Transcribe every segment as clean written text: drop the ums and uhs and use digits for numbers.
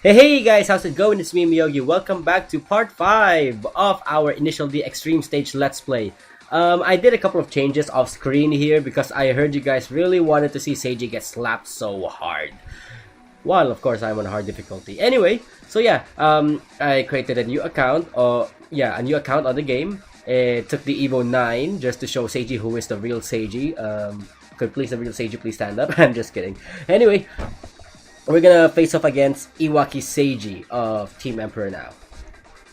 Hey guys, how's it going? It's me, Myogi. Welcome back to part 5 of our initial D Extreme Stage Let's Play. I did a couple of changes off screen here because I heard you guys really wanted to see Seiji get slapped so hard. While, of course, I'm on hard difficulty. Anyway, so yeah, I created a new account, a new account on the game. It took the Evo 9 just to show Seiji who is the real Seiji. Could please the real Seiji please stand up? I'm just kidding. Anyway, we're gonna face off against Iwaki Seiji of Team Emperor now.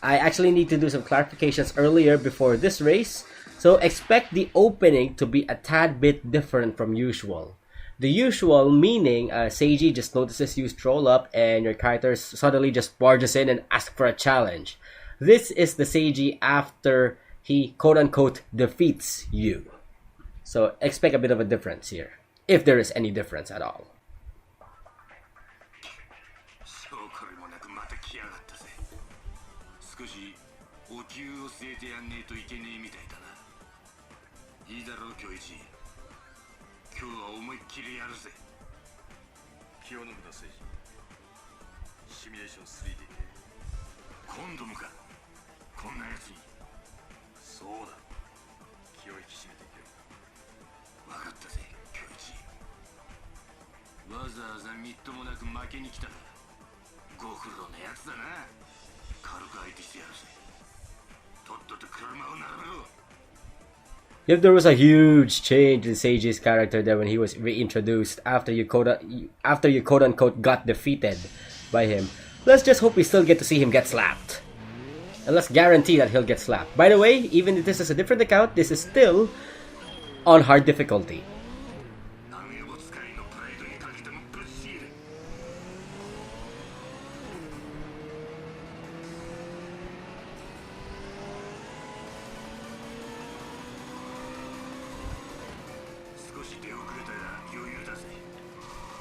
I actually need to do some clarifications earlier before this race, so expect the opening to be a tad bit different from usual. The usual meaning Seiji just notices you stroll up and your character suddenly just barges in and asks for a challenge. This is the Seiji after he quote-unquote defeats you. So expect a bit of a difference here, if there is any difference at all. If there was a huge change in Seiji's character there when he was reintroduced after you quote-unquote got defeated by him, let's just hope we still get to see him get slapped. And let's guarantee that he'll get slapped. By the way, even if this is a different account, this is still on hard difficulty.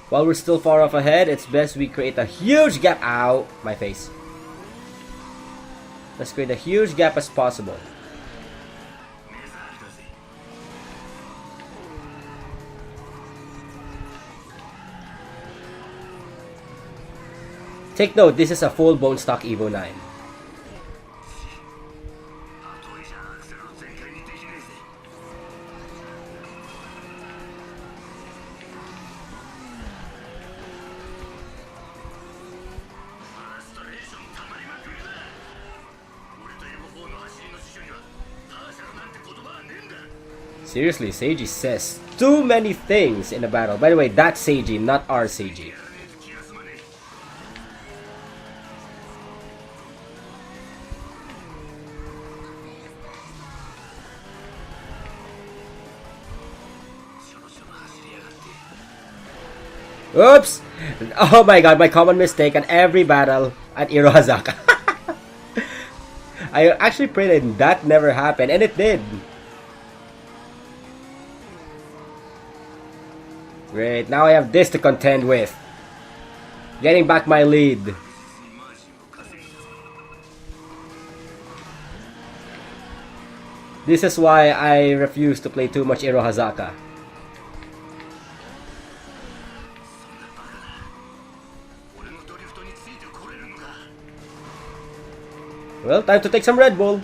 While we're still far off ahead, it's best we create a huge gap. Ow, my face. Let's create a huge gap as possible. Take note, this is a full bone stock Evo 9. Seriously, Seiji says too many things in the battle. By the way, that's Seiji, not our Seiji. Oops! Oh my god, my common mistake at every battle at Irohazaka. I actually prayed that never happened, and it did. Great, now I have this to contend with. Getting back my lead. This is why I refuse to play too much Irohazaka. Well, time to take some Red Bull.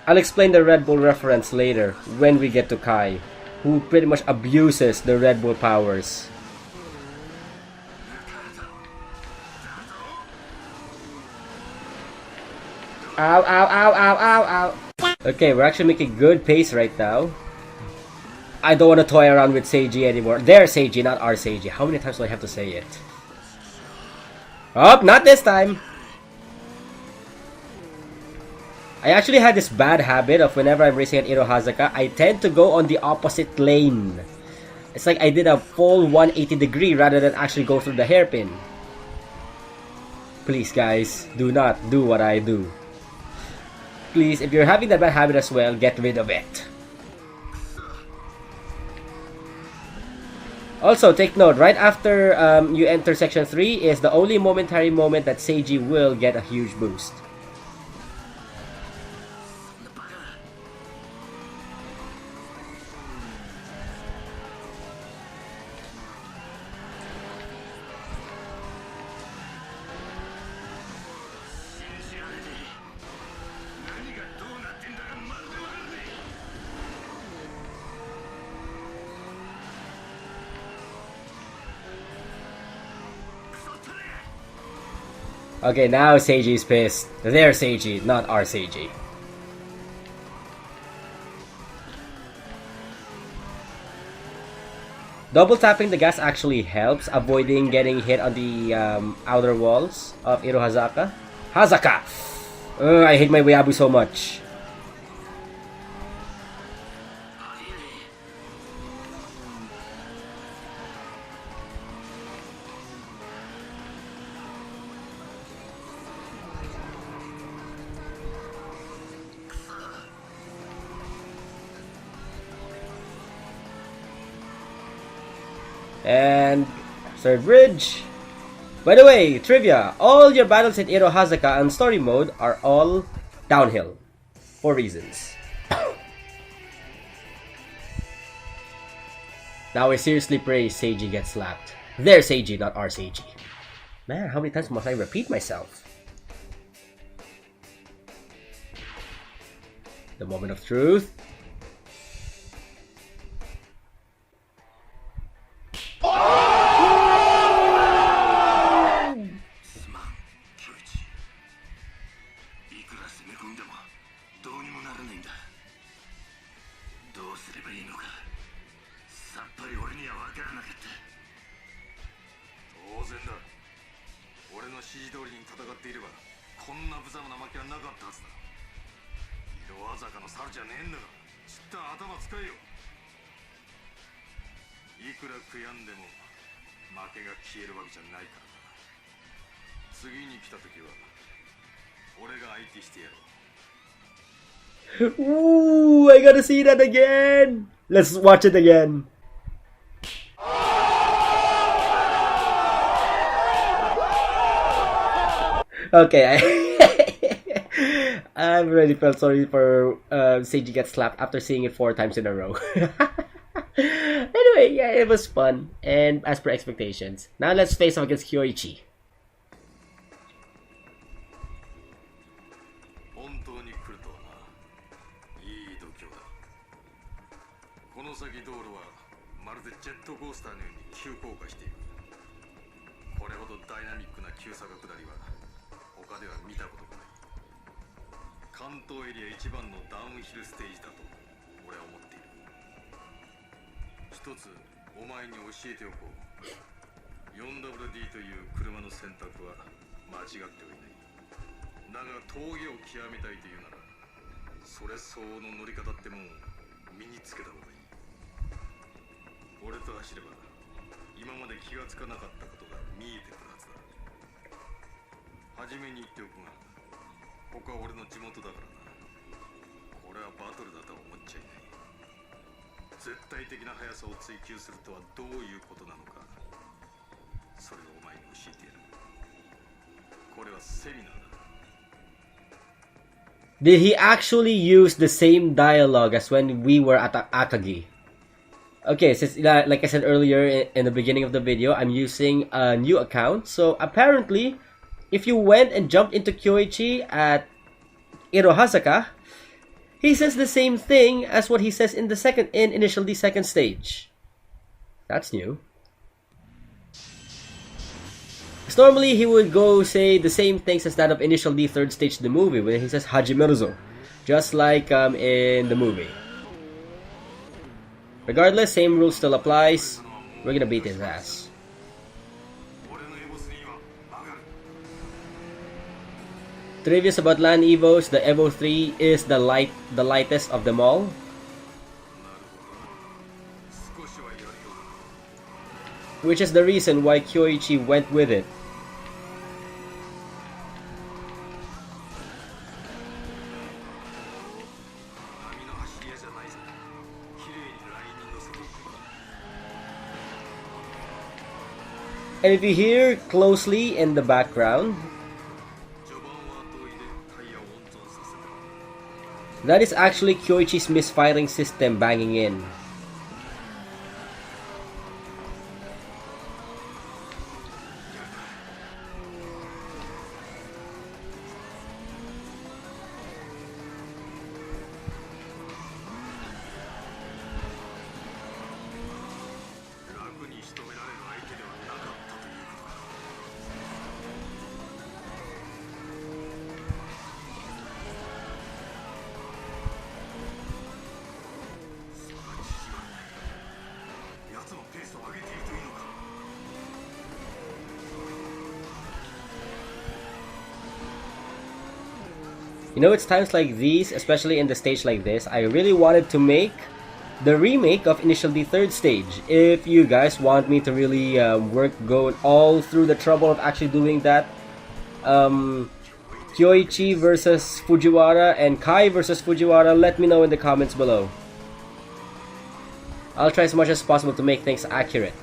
I'll explain the Red Bull reference later when we get to Kai, who pretty much abuses the Red Bull powers. Ow, ow, ow, ow, ow, ow. Okay, we're actually making good pace right now. I don't want to toy around with Seiji anymore. Their Seiji, not our Seiji. How many times do I have to say it? Oh, not this time! I actually had this bad habit of whenever I'm racing at Irohazaka, I tend to go on the opposite lane. It's like I did a full 180 degree rather than actually go through the hairpin. Please guys, do not do what I do. Please, if you're having that bad habit as well, get rid of it. Also, take note, right after you enter Section 3 is the only momentary moment that Seiji will get a huge boost. Okay, now Seiji's pissed. Their Seiji, not our Seiji. Double tapping the gas actually helps, avoiding getting hit on the outer walls of Irohazaka. Hazaka! I hate my Weeaboo so much. And third bridge. By the way, trivia, all your battles in Irohazaka on story mode are all downhill. For reasons. Now I seriously pray Seiji gets slapped. Their Seiji, not our Seiji. Man, how many times must I repeat myself? The moment of truth. Ooh, I gotta see that again. Let's watch it again. Okay, I really felt sorry for Seiji gets slapped after seeing it 4 times in a row. Anyway, yeah, it was fun and as per expectations. Now let's face off against Kyoichi. Did he actually use the same dialogue as when we were at Akagi? Okay, since like I said earlier in the beginning of the video, I'm using a new account. So apparently, if you went and jumped into Kyoichi at Irohazaka, he says the same thing as what he says in the initially second stage. That's new. Because normally he would go say the same things as that of initial D third stage of the movie when he says Hajimeruzo, just like in the movie. Regardless, same rule still applies. We're gonna beat his ass. Trivia's about Land Evos, the Evo 3 is the lightest of them all. Which is the reason why Kyoichi went with it. And if you hear closely in the background, that is actually Kyoichi's misfiring system banging in. You know, it's times like these, especially in the stage like this, I really wanted to make the remake of Initial D third stage. If you guys want me to really go all through the trouble of actually doing that, Kyoichi versus Fujiwara and Kai versus Fujiwara, let me know in the comments below. I'll try as much as possible to make things accurate.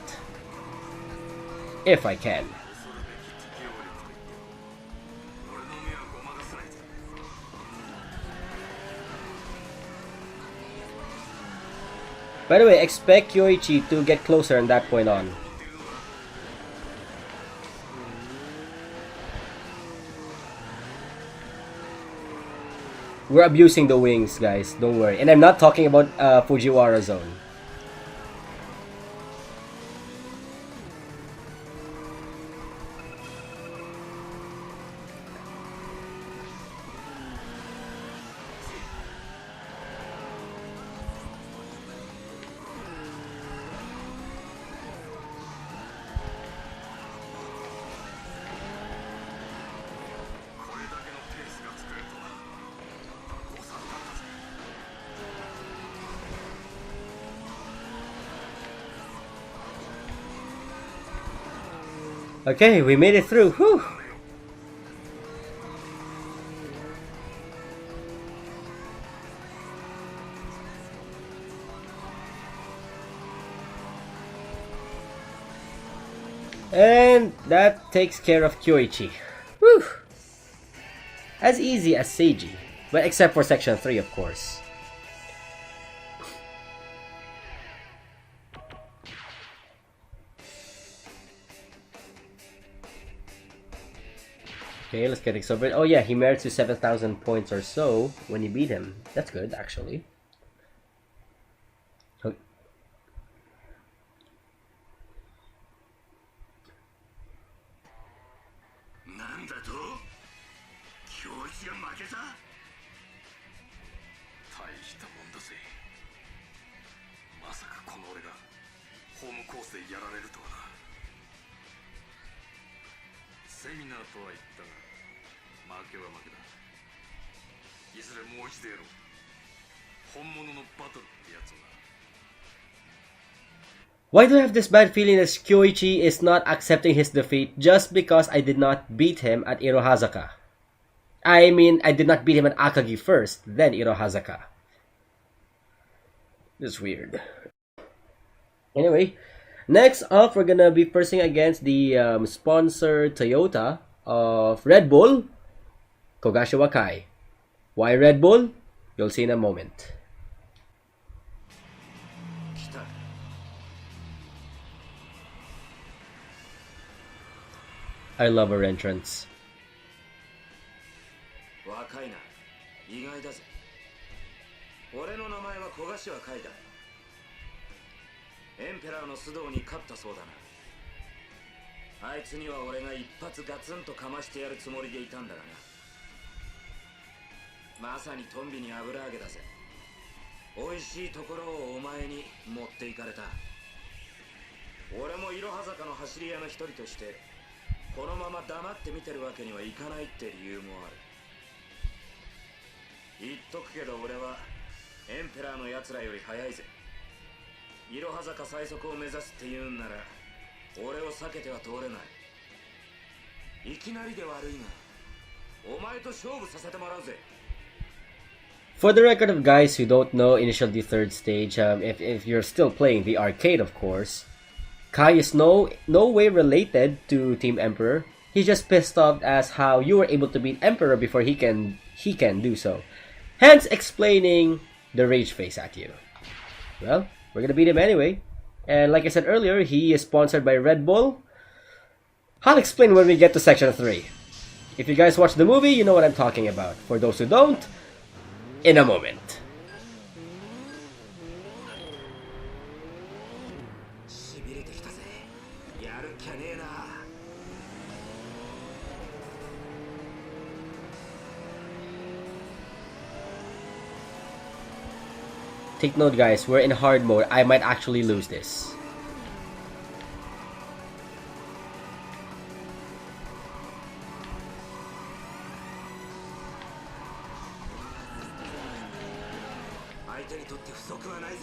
If I can. By the way, expect Kyoichi to get closer from that point on. We're abusing the wings, guys. Don't worry. And I'm not talking about Fujiwara zone. Okay, we made it through. Whew. And that takes care of Kyoichi. Whew. As easy as Seiji. But except for section 3, of course. Okay, let's get it over. Oh yeah, he merits to 7,000 points or so when you beat him. That's good, actually. Okay. Why do I have this bad feeling that Kyoichi is not accepting his defeat just because I did not beat him at Irohazaka? I mean, I did not beat him at Akagi first, then Irohazaka. This is weird. Anyway, next up, we're gonna be facing against the sponsor Toyota of Red Bull, Kogashiwa Kai. Why Red Bull? You'll see in a moment. I love her entrance. 若いな、意外だぜ。俺の名前は小柏海だ。エンペラーの須藤に勝ったそうだな。あいつには俺が一発ガツンとかましてやるつもりでいたんだがな。まさにトンビに油揚げだぜ。美味しいところをお前に持っていかれた。俺もいろは坂の走り屋の一人としてこのまま黙って見てるわけにはいかないって理由もある。言っとくけど俺はエンペラーのやつらより早いぜ。いろは坂最速を目指すって言うんなら俺を避けては通れない。いきなりで悪いがお前と勝負させてもらうぜ。 For the record of guys who don't know Initial D third stage, if you're still playing the arcade, of course, Kai is no way related to Team Emperor. He's just pissed off as how you were able to beat Emperor before he can do so. Hence explaining the rage face at you. Well, we're gonna beat him anyway. And like I said earlier, he is sponsored by Red Bull. I'll explain when we get to section 3. If you guys watch the movie, you know what I'm talking about. For those who don't, in a moment. Take note guys, we're in hard mode. I might actually lose this. 手にとって不足はないぜ。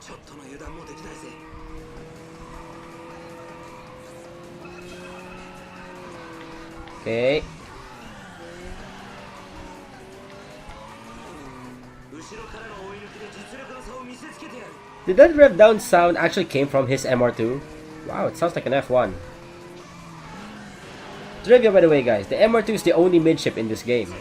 ちょっとの油断もできないぜ。Okay. Did that rev down sound actually came from his MR2? Wow, it sounds like an F1. Trivia by the way guys, the MR2 is the only midship in this game.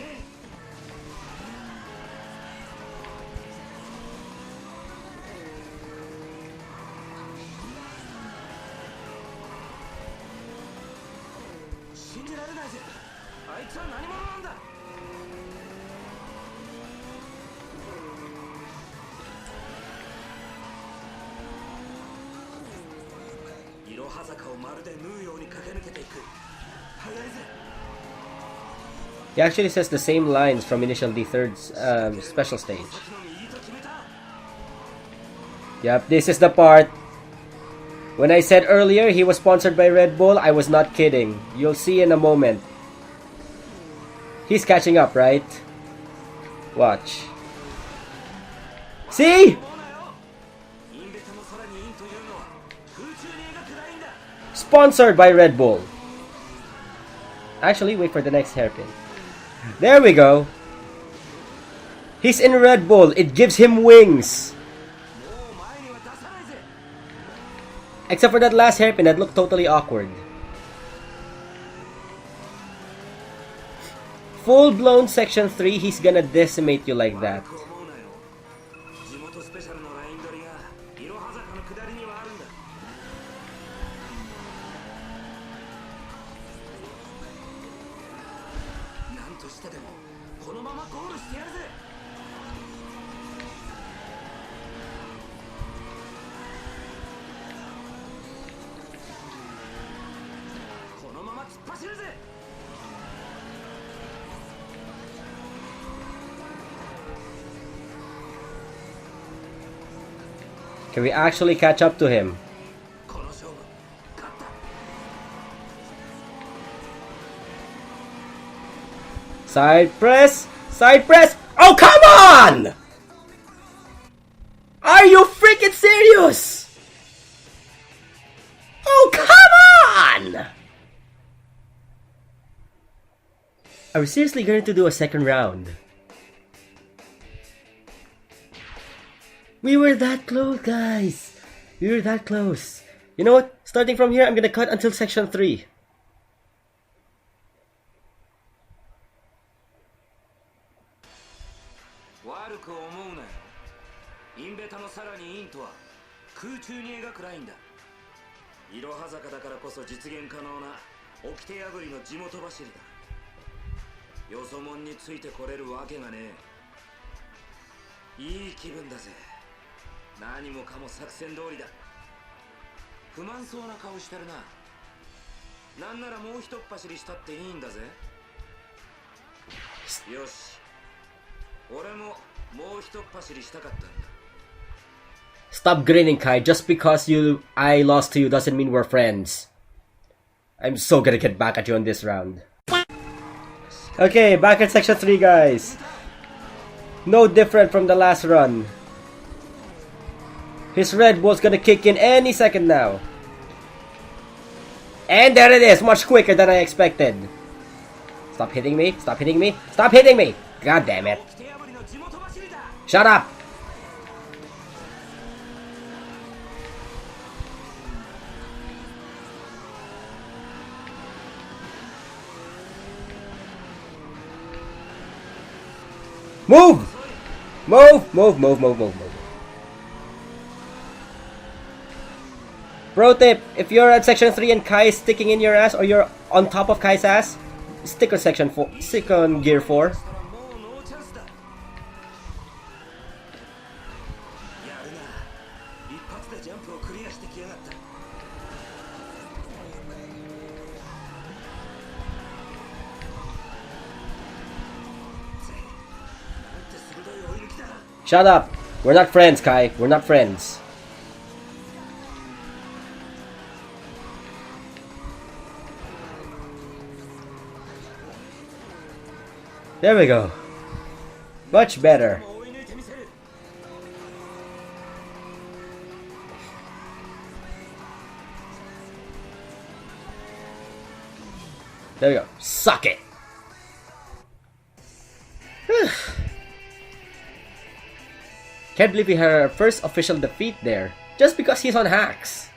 He actually says the same lines from initial D3 special stage. Yep, this is the part. When I said earlier he was sponsored by Red Bull, I was not kidding. You'll see in a moment. He's catching up, right? Watch. See? Sponsored by Red Bull. Actually, wait for the next hairpin. There we go. He's in Red Bull. It gives him wings. Except for that last hairpin that looked totally awkward. Full-blown section 3, he's gonna decimate you like that. Can we actually catch up to him? Side press! Side press! Oh, come on! Are you freaking serious? Oh, come on! Are we seriously going to do a second round? We were that close, guys. We were that close. You know what? Starting from here, I'm gonna cut until section 3. Stop grinning, Kai. Just because I lost to you doesn't mean we're friends. I'm so gonna get back at you on this round. Okay, back at section 3, guys. No different from the last run. His Red Bull's gonna kick in any second now. And there it is, much quicker than I expected. Stop hitting me, stop hitting me, stop hitting me! God damn it. Shut up! Move! Move, move, move, move, move, move. Pro tip, if you're at section 3 and Kai is sticking in your ass, or you're on top of Kai's ass, stick on section 4, stick on gear 4. Shut up! We're not friends, Kai. We're not friends. There we go. Much better. There we go. Suck it. Can't believe we had our first official defeat there. Just because he's on hacks.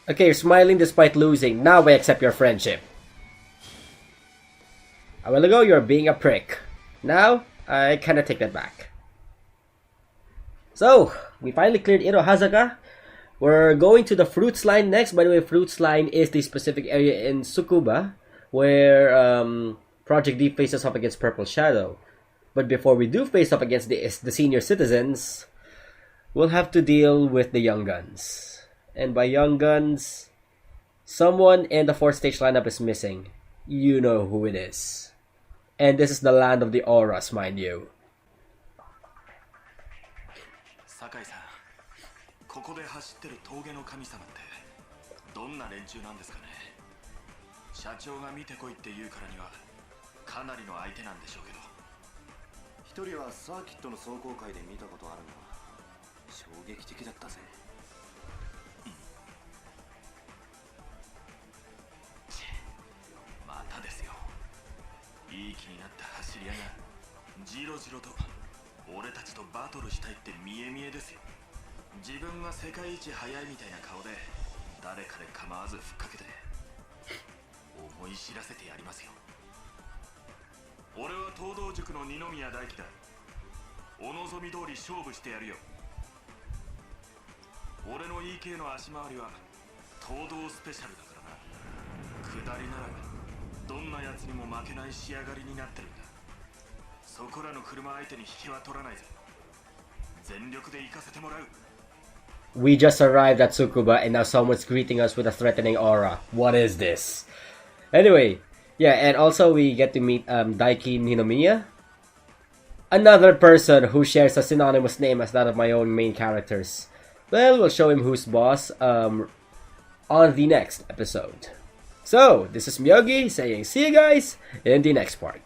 Okay, you're smiling despite losing. Now I accept your friendship. A while ago, you're being a prick. Now, I kinda take that back. So, we finally cleared Irohazaka. We're going to the Fruits line next. By the way, Fruits line is the specific area in Tsukuba where Project D faces off against Purple Shadow. But before we do face off against the senior citizens, we'll have to deal with the young guns. And by young guns, someone in the 4th stage lineup is missing. You know who it is. And this is the land of the auras, mind you. Sakai-san, ここで走ってる峠の神様ってどんな連中なんですかね。社長が見てこいって言うからにはかなりの相手なんでしょうけど。一人はサーキットの壮行会で見たことあるの。衝撃的だったぜ。またですよ。いい気になった走り屋がじろじろと俺たちとバトルしたいって見え見えですよ。自分が世界一速いみたいな顔で誰かで構わずふっかけて思い知らせてやりますよ。俺は東道塾の二宮大輝だ。お望み通り勝負してやるよ。俺の EK の足回りは東道スペシャルだからな。下りならどんな奴にも負けない仕上がりになってるんだ。そこらの車相手に引きは取らないぜ。全力で行かせてもらう。We just arrived at Tsukuba and now someone's greeting us with a threatening aura. What is this? Anyway, yeah, and also we get to meet Daiki Ninomiya. Another person who shares a synonymous name as that of my own main characters. Well, we'll show him who's boss on the next episode. So, this is Myogi saying see you guys in the next part.